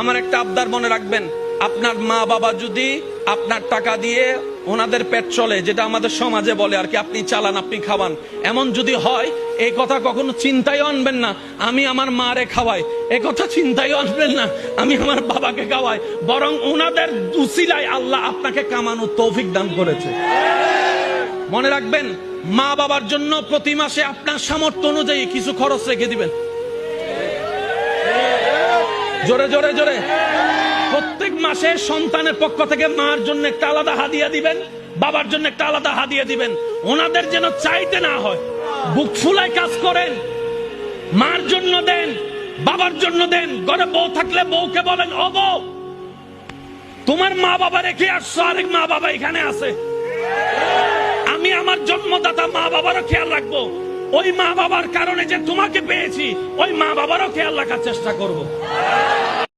আমার একটা আবদার মনে রাখবেন, আপনার মা বাবা যদি আপনার টাকা দিয়ে ওনাদের পেট চলে, যেটা আমাদের সমাজে বলে আর কি, আপনি চালান আপনি খাওয়ান, এমন যদি হয় এই কথা কখনো চিন্তায় আনবেন না আমি আমার মারে খাওয়াই, এ কথা চিন্তায় আনবেন না আমি আমার বাবাকে খাওয়াই, বরং ওনাদের উসিলায় আল্লাহ আপনাকে কামানোর তৌফিক দান করেছে। মনে রাখবেন, মা বাবার জন্য প্রতি মাসে আপনার সামর্থ্য অনুযায়ী কিছু খরচ রেখে দিবেন। জোরে জোরে জোরে প্রত্যেক মাসে সন্তানের পক্ষ থেকে মার জন্য একটা আলাদা হাদিয়া দিবেন, বাবার জন্য একটা আলাদা হাদিয়া দিবেন। ওনাদের যেন চাইতে না হয়, বুক ফুলায় কাজ করেন, মার জন্য দেন, বাবার জন্য দেন। ঘরে বউ থাকলে বউকে বলেন, ও বউ, তোমার মা বাবা রেখে আসছো, আরেক মা বাবা এখানে আছে, আমি আমার জন্মদাতা মা বাবারও খেয়াল রাখবো, ওই মা বাবার কারণে যে তোমাকে পেয়েছি ওই মা বাবারও খেয়াল রাখার চেষ্টা করবো।